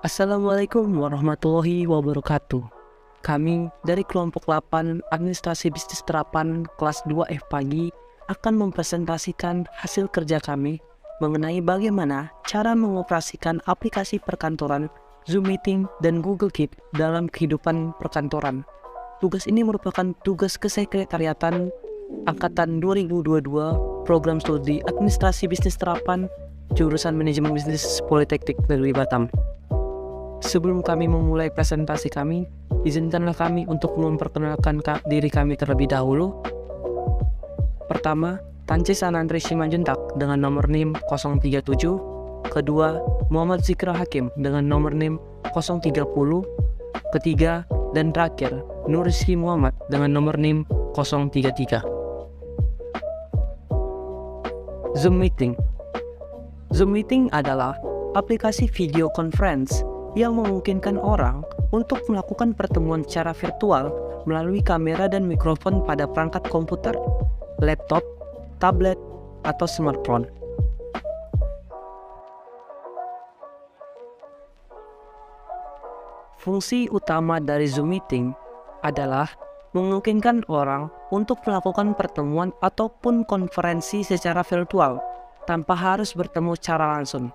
Assalamualaikum warahmatullahi wabarakatuh. Kami dari kelompok 8 Administrasi Bisnis Terapan kelas 2F pagi akan mempresentasikan hasil kerja kami mengenai bagaimana cara mengoperasikan aplikasi perkantoran, Zoom Meeting, dan Google Keep dalam kehidupan perkantoran. Tugas ini merupakan tugas kesekretariatan Angkatan 2022 Program Studi Administrasi Bisnis Terapan jurusan Manajemen Bisnis Politeknik Negeri Batam. Sebelum kami memulai presentasi kami, izinkanlah kami untuk memperkenalkan diri kami terlebih dahulu. Pertama, Tancis Anandri Simanjuntak dengan nomor NIM 037. Kedua, Muhammad Zikra Hakim dengan nomor NIM 030. Ketiga, dan terakhir, Nur Rizky Muhammad dengan nomor NIM 033. Zoom Meeting. Zoom Meeting adalah aplikasi video conference yang memungkinkan orang untuk melakukan pertemuan secara virtual melalui kamera dan mikrofon pada perangkat komputer, laptop, tablet, atau smartphone. Fungsi utama dari Zoom Meeting adalah memungkinkan orang untuk melakukan pertemuan ataupun konferensi secara virtual tanpa harus bertemu secara langsung.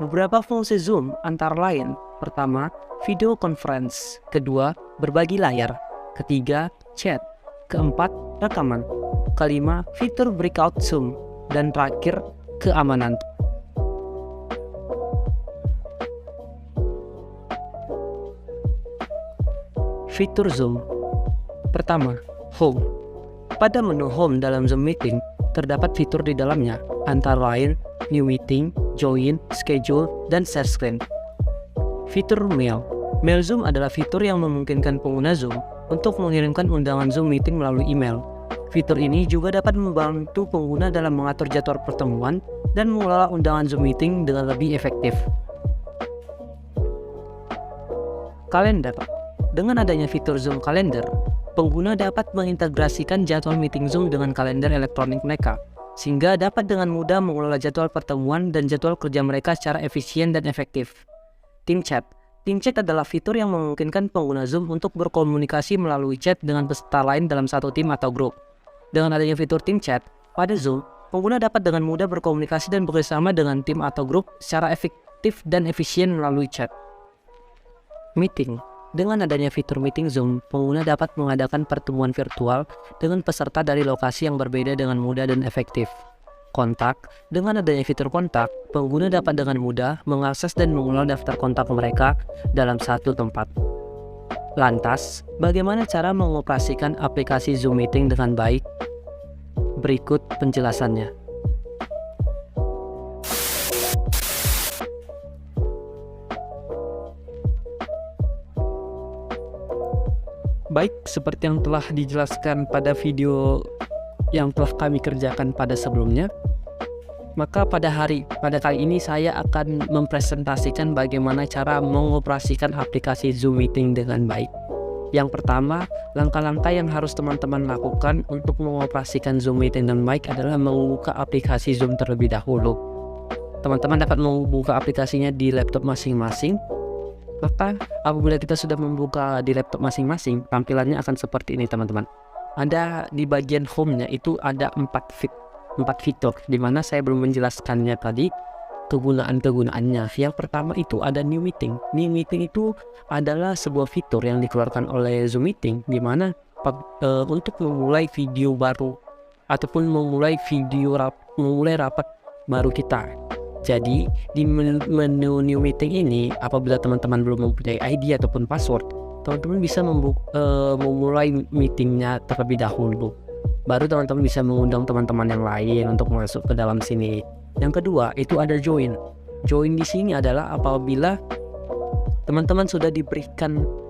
Beberapa fungsi Zoom antara lain: pertama, video conference; kedua, berbagi layar; ketiga, chat; keempat, rekaman; kelima, fitur breakout Zoom; dan terakhir, keamanan. Fitur Zoom. Pertama, Home. Pada menu Home dalam Zoom Meeting, terdapat fitur di dalamnya, antara lain New Meeting, Join, Schedule, dan Share Screen. Fitur Mail. Mail Zoom adalah fitur yang memungkinkan pengguna Zoom untuk mengirimkan undangan Zoom Meeting melalui email. Fitur ini juga dapat membantu pengguna dalam mengatur jadwal pertemuan dan mengelola undangan Zoom Meeting dengan lebih efektif. Kalender. Dengan adanya fitur Zoom Calendar, pengguna dapat mengintegrasikan jadwal meeting Zoom dengan kalender elektronik mereka, sehingga dapat dengan mudah mengelola jadwal pertemuan dan jadwal kerja mereka secara efisien dan efektif. Team Chat. Team Chat adalah fitur yang memungkinkan pengguna Zoom untuk berkomunikasi melalui chat dengan peserta lain dalam satu tim atau grup. Dengan adanya fitur Team Chat, pada Zoom, pengguna dapat dengan mudah berkomunikasi dan bekerjasama dengan tim atau grup secara efektif dan efisien melalui chat. Meeting. Dengan adanya fitur Meeting Zoom, pengguna dapat mengadakan pertemuan virtual dengan peserta dari lokasi yang berbeda dengan mudah dan efektif. Kontak. Dengan adanya fitur Kontak, pengguna dapat dengan mudah mengakses dan mengelola daftar kontak mereka dalam satu tempat. Lantas, bagaimana cara mengoperasikan aplikasi Zoom Meeting dengan baik? Berikut penjelasannya. Baik, seperti yang telah dijelaskan pada video yang telah kami kerjakan pada sebelumnya, maka pada kali ini saya akan mempresentasikan bagaimana cara mengoperasikan aplikasi Zoom Meeting dengan baik. Yang pertama, langkah-langkah yang harus teman-teman lakukan untuk mengoperasikan Zoom Meeting dengan baik adalah membuka aplikasi Zoom terlebih dahulu. Teman-teman dapat membuka aplikasinya di laptop masing-masing. Maka apabila kita sudah membuka di laptop masing-masing, tampilannya akan seperti ini, teman-teman. Ada di bagian home-nya itu ada 4 fitur, di mana saya belum menjelaskannya tadi kegunaan-kegunaannya. Yang pertama itu ada New Meeting. New Meeting itu adalah sebuah fitur yang dikeluarkan oleh Zoom Meeting, di mana untuk memulai video baru ataupun memulai rapat baru kita. Jadi di menu New Meeting ini, apabila teman-teman belum mempunyai ID ataupun password, teman-teman bisa memulai meetingnya terlebih dahulu. Baru teman-teman bisa mengundang teman-teman yang lain untuk masuk ke dalam sini. Yang kedua itu ada Join. Join di sini adalah apabila teman-teman sudah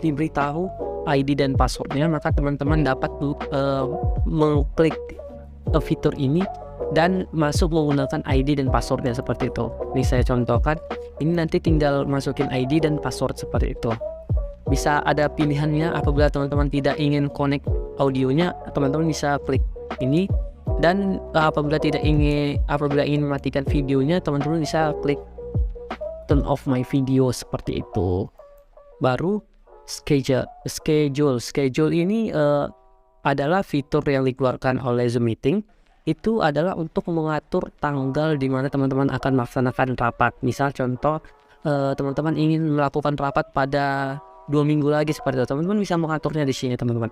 diberitahu ID dan passwordnya, maka teman-teman dapat mengklik fitur ini dan masuk menggunakan ID dan passwordnya seperti itu. Ini saya contohkan. Ini nanti tinggal masukin ID dan password seperti itu. Bisa ada pilihannya apabila teman-teman tidak ingin connect audionya, teman-teman bisa klik ini. Dan apabila ingin mematikan videonya, teman-teman bisa klik turn off my video seperti itu. Baru schedule ini adalah fitur yang dikeluarkan oleh Zoom Meeting. Itu adalah untuk mengatur tanggal di mana teman-teman akan melaksanakan rapat. Misal contoh teman-teman ingin melakukan rapat pada 2 minggu lagi seperti itu, teman-teman bisa mengaturnya di sini. Teman-teman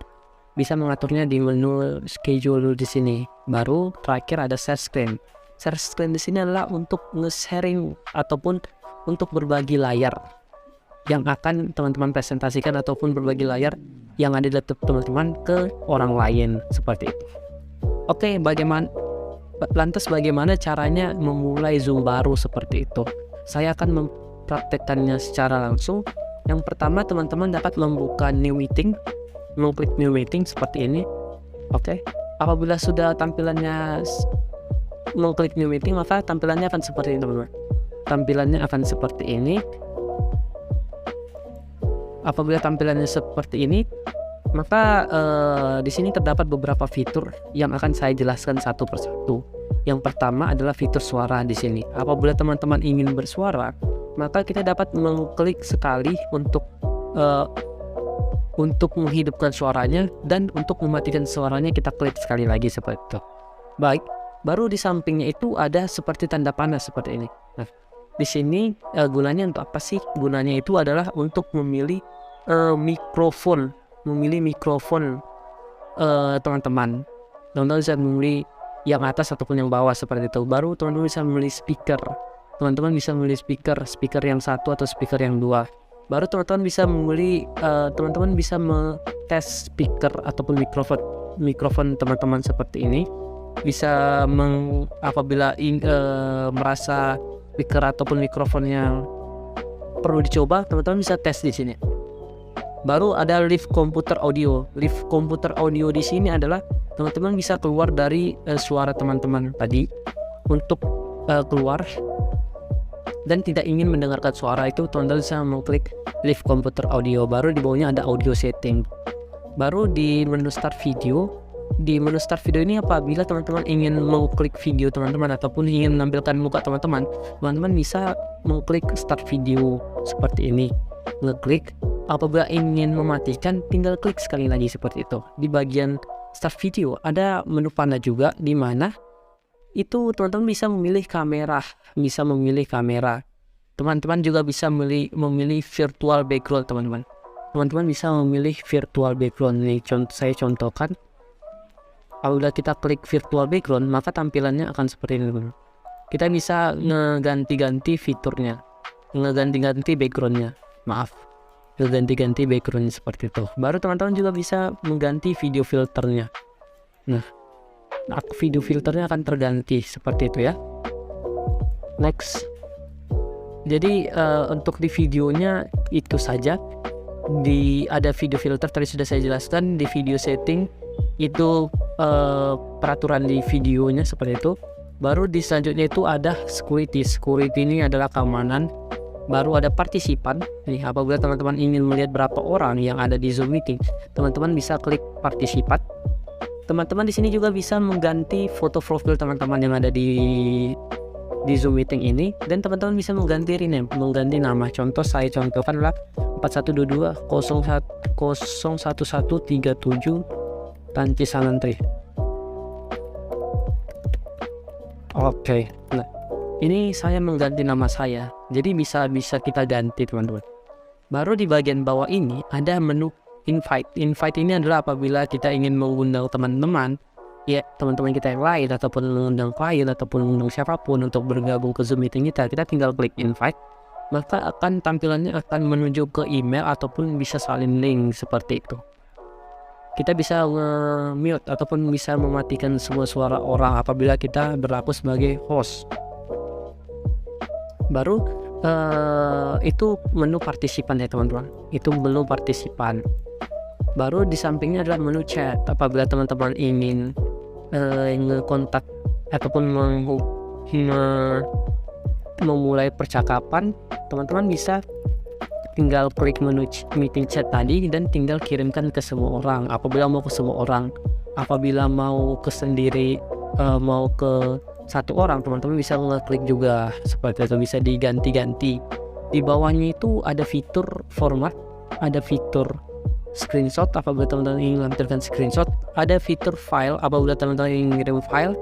bisa mengaturnya di menu schedule di sini. Baru terakhir ada share screen. Share screen di sini adalah untuk nge-sharing ataupun untuk berbagi layar yang akan teman-teman presentasikan ataupun berbagi layar yang ada di laptop teman-teman ke orang lain seperti itu. Oke, lantas bagaimana caranya memulai Zoom baru seperti itu? Saya akan mempraktekkannya secara langsung. Yang pertama, teman-teman dapat membuka new meeting, mengklik new meeting seperti ini. Oke, apabila sudah tampilannya mengklik new meeting, maka tampilannya akan seperti ini, teman-teman. Tampilannya akan seperti ini. Apabila tampilannya seperti ini, maka di sini terdapat beberapa fitur yang akan saya jelaskan satu persatu. Yang pertama adalah fitur suara di sini. Apabila teman-teman ingin bersuara, maka kita dapat mengklik sekali untuk menghidupkan suaranya, dan untuk mematikan suaranya kita klik sekali lagi seperti itu. Baik, baru di sampingnya itu ada seperti tanda panah seperti ini. Nah, di sini gunanya untuk apa sih? Gunanya itu adalah untuk memilih mikrofon. Teman-teman bisa memilih yang atas ataupun yang bawah seperti itu. Baru teman-teman bisa memilih speaker. Teman-teman bisa memilih speaker yang satu atau speaker yang dua. Baru teman-teman bisa memilih, teman-teman bisa tes speaker ataupun mikrofon teman-teman seperti ini. Bisa apabila merasa speaker ataupun mikrofon yang perlu dicoba, teman-teman bisa tes di sini. Baru ada live komputer audio. Live komputer audio di sini adalah teman-teman bisa keluar dari suara teman-teman tadi untuk keluar dan tidak ingin mendengarkan suara itu, teman-teman bisa mengklik live komputer audio. Baru di bawahnya ada audio setting. Baru di menu start video. Di menu start video ini apabila teman-teman ingin mengklik video teman-teman ataupun ingin menampilkan muka teman-teman, teman-teman bisa mengklik start video seperti ini. Ngeklik. Apabila ingin mematikan, tinggal klik sekali lagi seperti itu. Di bagian start video ada menu panah juga, di mana itu teman-teman bisa memilih kamera. Teman-teman juga bisa memilih virtual background, teman-teman. Teman-teman bisa memilih virtual background. Ini saya contohkan. Apabila kita klik virtual background, maka tampilannya akan seperti ini, teman-teman. Kita bisa ngeganti-ganti fiturnya, ngeganti-ganti backgroundnya. Ganti-ganti background seperti itu. Baru teman-teman juga bisa mengganti video filternya. Nah, video filternya akan terganti seperti itu ya. Next. Jadi untuk di videonya itu saja. Ada video filter tadi sudah saya jelaskan. Di video setting itu peraturan di videonya seperti itu. Baru di selanjutnya itu ada security. Security ini adalah keamanan. Baru ada partisipan. Nih, apabila teman-teman ingin melihat berapa orang yang ada di Zoom meeting, teman-teman bisa klik partisipan. Teman-teman di sini juga bisa mengganti foto profil teman-teman yang ada di Zoom meeting ini, dan teman-teman bisa mengganti rename, mengganti nama. Contoh saya contohkanlah 4122 Tanci Sanantri. Oke. Nah, ini saya mengganti nama saya, jadi bisa kita ganti, teman-teman. Baru di bagian bawah ini ada menu invite. Invite ini adalah apabila kita ingin mengundang teman-teman, ya teman-teman kita yang lain, ataupun mengundang klien, ataupun mengundang siapapun untuk bergabung ke Zoom meeting kita tinggal klik invite, maka tampilannya akan menuju ke email ataupun bisa salin link seperti itu. Kita bisa mute ataupun bisa mematikan semua suara orang apabila kita berlaku sebagai host. Baru itu menu partisipan ya, teman-teman. Itu menu partisipan. Baru di sampingnya adalah menu chat. Apabila teman-teman ingin kontak ataupun memulai percakapan, teman-teman bisa tinggal klik menu meeting chat tadi dan tinggal kirimkan ke semua orang. Apabila mau ke semua orang, apabila mau ke sendiri, mau ke satu orang, teman-teman bisa ngeklik juga seperti itu, bisa diganti-ganti Di bawahnya itu ada fitur format, ada fitur screenshot apabila teman-teman ingin menampilkan screenshot, ada fitur file apabila teman-teman ingin mengirim file,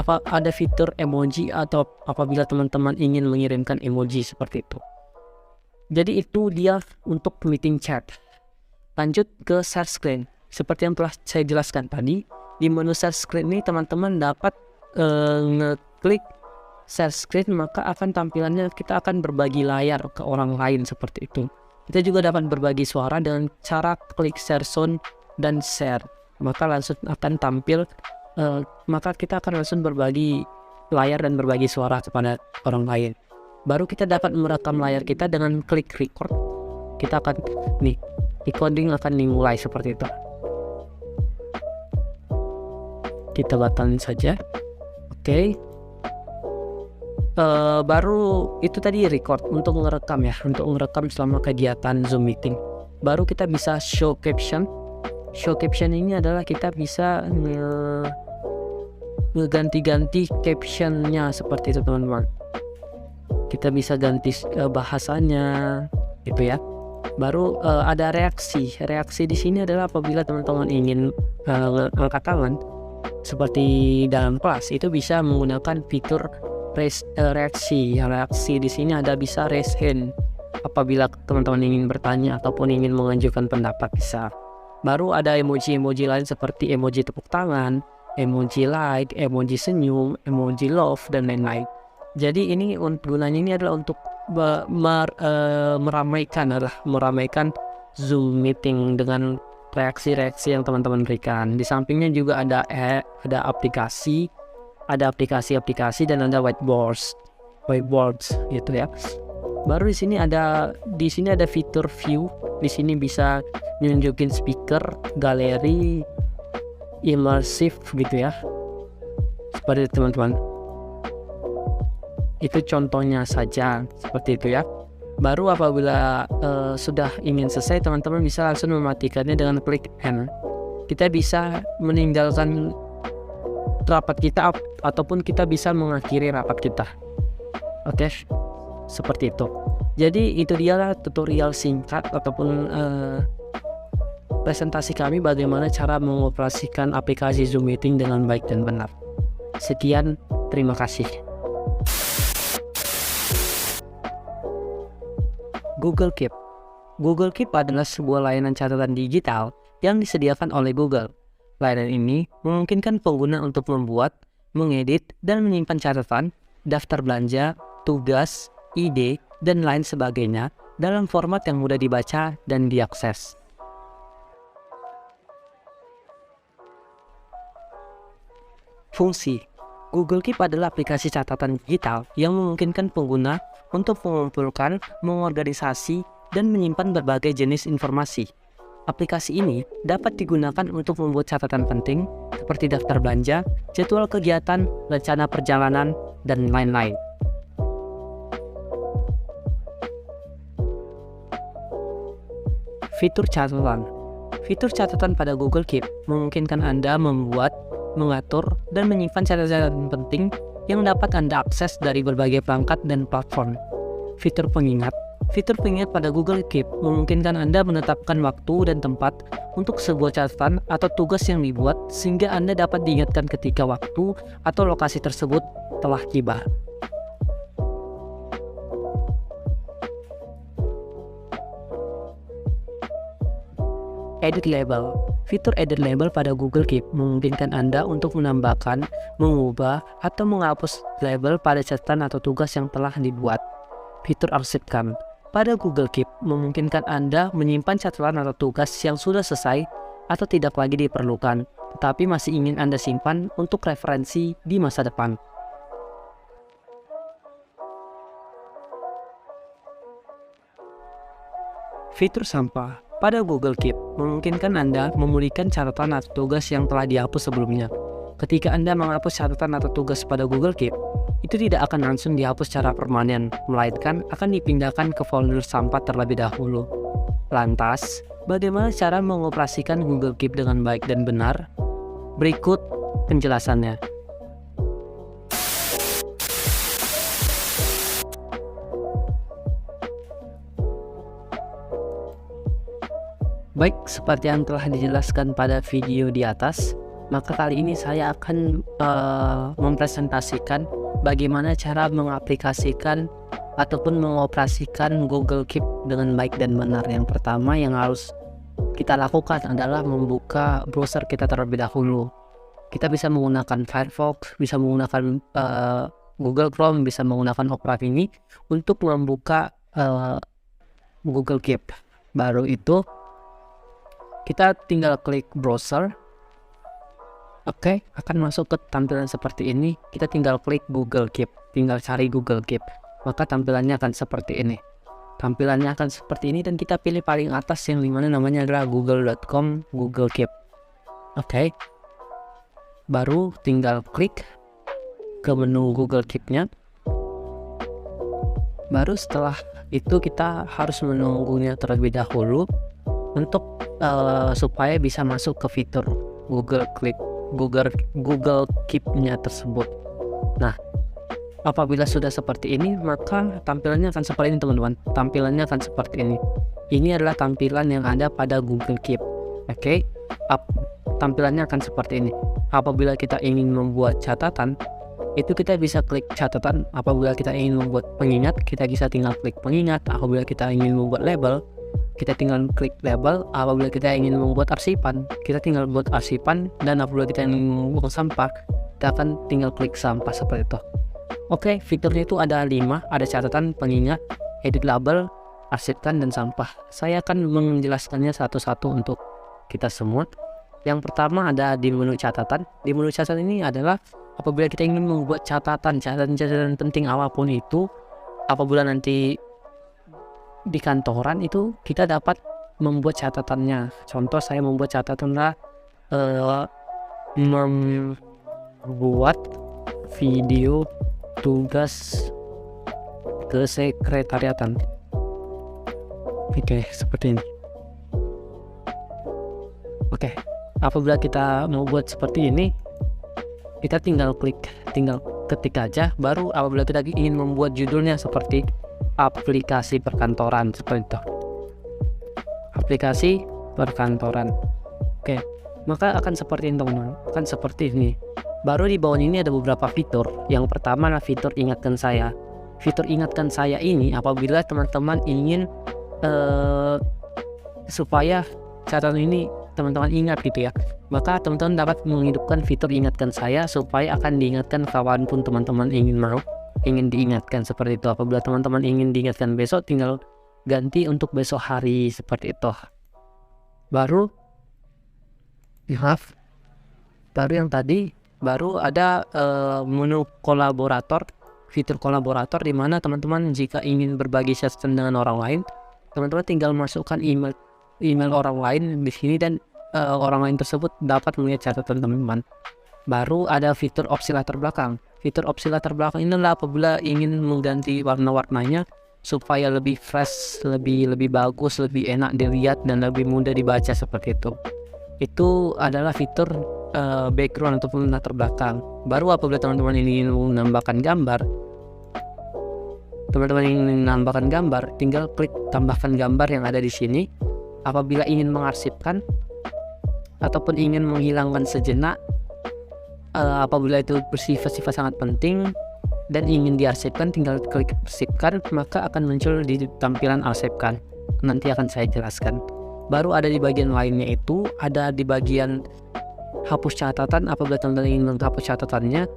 ada fitur emoji atau apabila teman-teman ingin mengirimkan emoji seperti itu. Jadi itu dia untuk meeting chat. Lanjut ke share screen. Seperti yang telah saya jelaskan tadi, di menu share screen ini teman-teman dapat ngeklik share screen, maka akan tampilannya kita akan berbagi layar ke orang lain seperti itu. Kita juga dapat berbagi suara dengan cara klik share sound dan share, maka langsung akan tampil, maka kita akan langsung berbagi layar dan berbagi suara kepada orang lain. Baru kita dapat merekam layar kita dengan klik record. Kita akan recording akan dimulai seperti itu. Kita batalin saja. Oke. Baru itu tadi record untuk merekam ya, untuk merekam selama kegiatan Zoom meeting. Baru kita bisa show caption. Show caption ini adalah kita bisa ngeganti-ganti captionnya seperti itu teman-teman. Kita bisa ganti bahasanya gitu ya. Baru ada reaksi. Reaksi di sini adalah apabila teman-teman ingin angkat tangan seperti dalam kelas, itu bisa menggunakan fitur reaksi. Reaksi di sini ada bisa raise hand apabila teman-teman ingin bertanya ataupun ingin mengajukan pendapat bisa. Baru ada emoji-emoji lain seperti emoji tepuk tangan, emoji like, emoji senyum, emoji love dan lain-lain. Jadi ini gunanya ini adalah untuk meramaikan Zoom meeting dengan reaksi-reaksi yang teman-teman berikan. Di sampingnya juga ada aplikasi dan ada whiteboards gitu ya. Baru di sini ada fitur view. Di sini bisa nunjukin speaker, galeri, immersive gitu ya. Seperti itu teman-teman. Itu contohnya saja seperti itu ya. Baru apabila sudah ingin selesai, teman-teman bisa langsung mematikannya dengan klik end. Kita bisa meninggalkan rapat kita ataupun kita bisa mengakhiri rapat kita. Oke, seperti itu. Jadi itu dia tutorial singkat ataupun presentasi kami bagaimana cara mengoperasikan aplikasi Zoom Meeting dengan baik dan benar. Sekian, terima kasih. Google Keep. Google Keep adalah sebuah layanan catatan digital yang disediakan oleh Google. Layanan ini memungkinkan pengguna untuk membuat, mengedit, dan menyimpan catatan, daftar belanja, tugas, ide, dan lain sebagainya dalam format yang mudah dibaca dan diakses. Fungsi Google Keep adalah aplikasi catatan digital yang memungkinkan pengguna untuk mengumpulkan, mengorganisasi, dan menyimpan berbagai jenis informasi. Aplikasi ini dapat digunakan untuk membuat catatan penting seperti daftar belanja, jadwal kegiatan, rencana perjalanan, dan lain-lain. Fitur catatan. Fitur catatan pada Google Keep memungkinkan Anda membuat, mengatur, dan menyimpan catatan penting yang dapat Anda akses dari berbagai perangkat dan platform. Fitur pengingat. Fitur pengingat pada Google Keep memungkinkan Anda menetapkan waktu dan tempat untuk sebuah catatan atau tugas yang dibuat sehingga Anda dapat diingatkan ketika waktu atau lokasi tersebut telah tiba. Edit Label. Fitur Edit Label pada Google Keep memungkinkan Anda untuk menambahkan, mengubah, atau menghapus label pada catatan atau tugas yang telah dibuat. Fitur Arsipkan. Pada Google Keep memungkinkan Anda menyimpan catatan atau tugas yang sudah selesai atau tidak lagi diperlukan, tetapi masih ingin Anda simpan untuk referensi di masa depan. Fitur Sampah. Pada Google Keep memungkinkan Anda memulihkan catatan atau tugas yang telah dihapus sebelumnya. Ketika Anda menghapus catatan atau tugas pada Google Keep, itu tidak akan langsung dihapus secara permanen, melainkan akan dipindahkan ke folder sampah terlebih dahulu. Lantas, bagaimana cara mengoperasikan Google Keep dengan baik dan benar? Berikut penjelasannya. Baik, seperti yang telah dijelaskan pada video di atas, maka kali ini saya akan mempresentasikan bagaimana cara mengaplikasikan ataupun mengoperasikan Google Keep dengan baik dan benar. Yang pertama yang harus kita lakukan adalah membuka browser kita terlebih dahulu. Kita bisa menggunakan Firefox, bisa menggunakan Google Chrome, bisa menggunakan Opera Mini untuk membuka Google Keep. Baru itu kita tinggal klik browser. Oke, akan masuk ke tampilan seperti ini. Kita tinggal klik Google Keep, tinggal cari Google Keep, maka tampilannya akan seperti ini. Tampilannya akan seperti ini dan kita pilih paling atas yang dimana namanya adalah google.com Google Keep. Oke, baru tinggal klik ke menu Google Keep-nya. Baru setelah itu kita harus menunggunya terlebih dahulu untuk supaya bisa masuk ke fitur Google Keep-nya tersebut. Nah, apabila sudah seperti ini, maka tampilannya akan seperti ini, teman-teman. Tampilannya akan seperti ini. Ini adalah tampilan yang ada pada Google Keep. Oke, tampilannya akan seperti ini. Apabila kita ingin membuat catatan, itu kita bisa klik catatan. Apabila kita ingin membuat pengingat, kita bisa tinggal klik pengingat. Apabila kita ingin membuat label, kita tinggal klik label. Apabila kita ingin membuat arsipan, kita tinggal buat arsipan. Dan apabila kita ingin membuang sampah, kita akan tinggal klik sampah seperti itu. Oke, fiturnya itu ada 5, ada catatan, pengingat, edit label, arsipkan, dan sampah. Saya akan menjelaskannya satu-satu untuk kita semua. Yang pertama ada di menu catatan. Di menu catatan ini adalah apabila kita ingin membuat catatan penting apapun itu, apabila nanti di kantoran itu kita dapat membuat catatannya. Contoh saya membuat catatanlah membuat video tugas kesekretariatan. Oke, seperti ini. Oke, apabila kita mau buat seperti ini, kita tinggal ketik aja. Baru apabila kita ingin membuat judulnya seperti aplikasi perkantoran, seperti itu. Aplikasi perkantoran. Oke, maka akan seperti ini, teman-teman. Akan seperti ini. Baru di bawah ini ada beberapa fitur. Yang pertama adalah fitur ingatkan saya. Fitur ingatkan saya ini apabila teman-teman ingin supaya catatan ini teman-teman ingat gitu ya, maka teman-teman dapat menghidupkan fitur ingatkan saya supaya akan diingatkan kawanpun teman-teman ingin diingatkan, seperti itu. Apabila teman-teman ingin diingatkan besok, tinggal ganti untuk besok hari, seperti itu. Baru yang tadi baru ada menu kolaborator, fitur kolaborator, di mana teman-teman jika ingin berbagi catatan dengan orang lain, teman-teman tinggal masukkan email orang lain di sini dan orang lain tersebut dapat melihat catatan teman-teman. Baru ada fitur opsi latar belakang. Fitur opsi latar belakang ini adalah apabila ingin mengganti warna-warnanya supaya lebih fresh, lebih bagus, lebih enak dilihat dan lebih mudah dibaca, seperti itu. Itu adalah fitur background ataupun latar belakang. Baru apabila teman-teman ingin menambahkan gambar, tinggal klik tambahkan gambar yang ada di sini. Apabila ingin mengarsipkan ataupun ingin menghilangkan sejenak, apabila itu bersifat sangat penting dan ingin diarsipkan, tinggal klik arsipkan, maka akan muncul di tampilan arsipkan. Nanti akan saya jelaskan. Baru ada di bagian lainnya, itu ada di bagian hapus catatan. Apabila teman-teman ingin menghapus catatannya,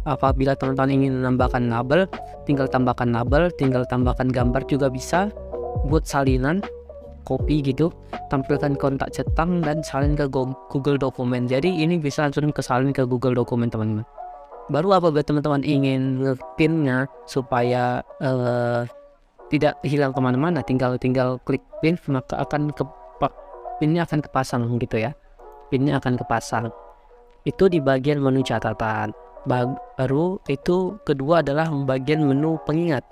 apabila teman-teman ingin menambahkan label, tinggal tambahkan label, tinggal tambahkan gambar juga bisa. Buat salinan, copy gitu, tampilkan kontak cetang dan salin ke Google Dokumen. Jadi ini bisa langsung kesalin ke Google Dokumen, teman-teman. Baru apabila teman-teman ingin pinnya supaya tidak hilang kemana-mana, tinggal klik pin, maka pinnya akan kepasang gitu ya. Pinnya akan kepasang. Itu di bagian menu catatan. Baru itu kedua adalah bagian menu pengingat.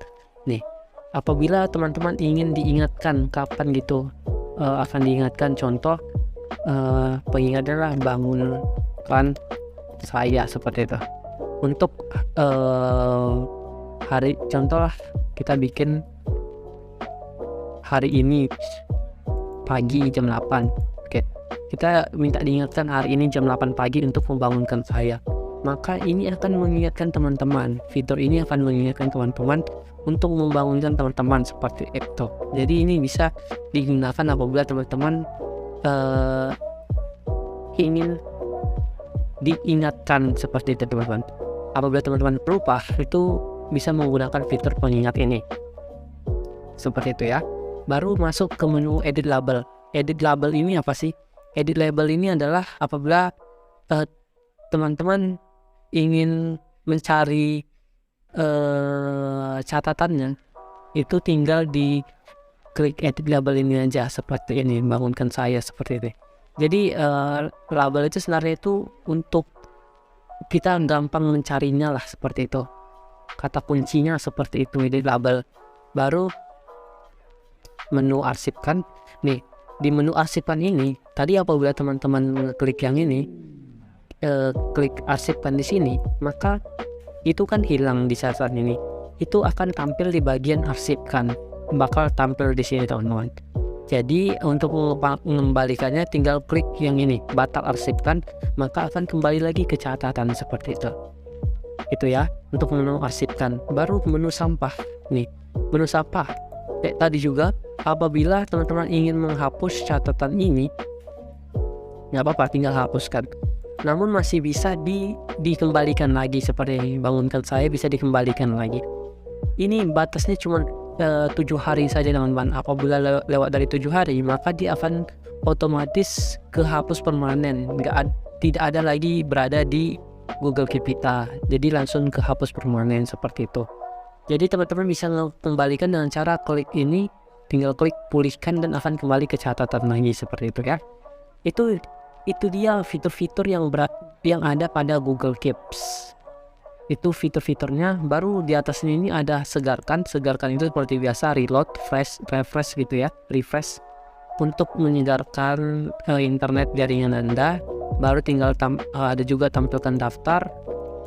Nih, apabila teman-teman ingin diingatkan kapan gitu akan diingatkan, contoh pengingat adalah bangunkan saya, seperti itu. Untuk hari, contoh lah kita bikin hari ini pagi jam 8. Oke, kita minta diingatkan hari ini jam 8 pagi untuk membangunkan saya. Maka ini akan mengingatkan teman-teman. Fitur ini akan mengingatkan teman-teman untuk membangunkan teman-teman seperti itu. Jadi ini bisa digunakan apabila teman-teman ingin diingatkan seperti itu teman-teman. Apabila teman-teman lupa, itu bisa menggunakan fitur pengingat ini. Seperti itu ya. Baru masuk ke menu edit label. Edit label ini apa sih? Edit label ini adalah apabila teman-teman ingin mencari catatannya, itu tinggal di klik edit label ini aja seperti ini, bangunkan saya seperti ini. Jadi label itu sebenarnya itu untuk kita gampang mencarinya lah, seperti itu. Kata kuncinya seperti itu, edit label. Baru menu arsipkan. Nih, di menu arsipkan ini tadi apabila teman-teman klik yang ini, klik arsipkan di sini, maka itu kan hilang di saat ini. Itu akan tampil di bagian arsipkan, bakal tampil di sini teman-teman. Jadi untuk mengembalikannya tinggal klik yang ini, batal arsipkan, maka akan kembali lagi ke catatan seperti itu. Itu ya untuk menu arsipkan. Baru menu sampah. Nih, menu sampah. Kayak tadi juga, apabila teman-teman ingin menghapus catatan ini, nggak apa-apa, tinggal hapuskan. Namun masih bisa dikembalikan lagi, seperti bangunkan saya bisa dikembalikan lagi. Ini batasnya cuma 7 hari saja teman-teman. Apabila lewat dari 7 hari, maka dia akan otomatis kehapus permanen. Tidak ada lagi berada di Google Keep kita. Jadi langsung kehapus permanen seperti itu. Jadi teman-teman bisa mengembalikan dengan cara klik ini, tinggal klik pulihkan dan akan kembali ke catatan lagi seperti itu ya. Itu dia fitur-fitur yang ada pada Google Keeps. Itu fitur-fiturnya. Baru di atasnya ini ada segarkan. Segarkan itu seperti biasa reload, refresh gitu ya, refresh untuk menyegarkan internet jaringan Anda. Baru tinggal ada juga tampilkan daftar.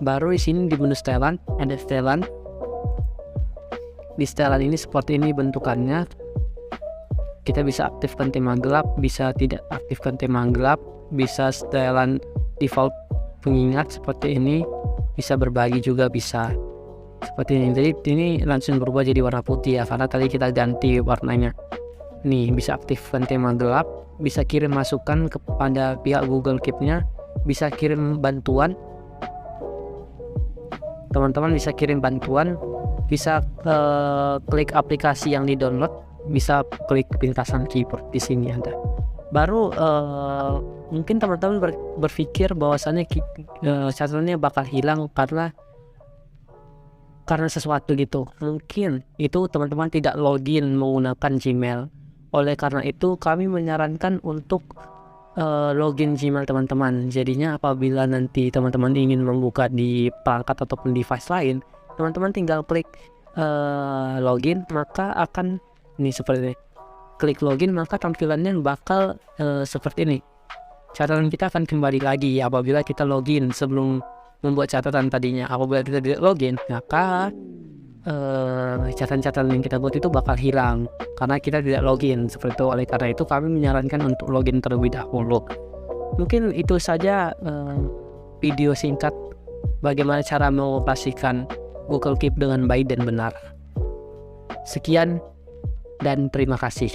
Baru di sini di menu setelan ada setelan. Di setelan ini seperti ini bentukannya. Kita bisa aktifkan tema gelap, bisa tidak aktifkan tema gelap, bisa setelan default pengingat seperti ini, bisa berbagi juga bisa seperti ini. Jadi ini langsung berubah jadi warna putih ya, karena tadi kita ganti warnanya. Nih, bisa aktifkan tema gelap, bisa kirim masukan kepada pihak Google Keep-nya, bisa kirim bantuan. Teman-teman bisa kirim bantuan, bisa klik aplikasi yang di-download, bisa klik pintasan keyboard di sini ada. Baru mungkin teman-teman berpikir bahwasannya catatannya bakal hilang karena sesuatu gitu. Mungkin itu teman-teman tidak login menggunakan Gmail. Oleh karena itu kami menyarankan untuk login Gmail teman-teman. Jadinya apabila nanti teman-teman ingin membuka di perangkat ataupun device lain, teman-teman tinggal klik login, maka akan ini seperti ini. Klik login, maka tampilannya bakal seperti ini. Catatan kita akan kembali lagi apabila kita login sebelum membuat catatan tadinya. Apabila kita tidak login, maka catatan-catatan yang kita buat itu bakal hilang karena kita tidak login seperti itu. Oleh karena itu kami menyarankan untuk login terlebih dahulu. Mungkin itu saja video singkat bagaimana cara mengoperasikan Google Keep dengan baik dan benar. Sekian dan terima kasih.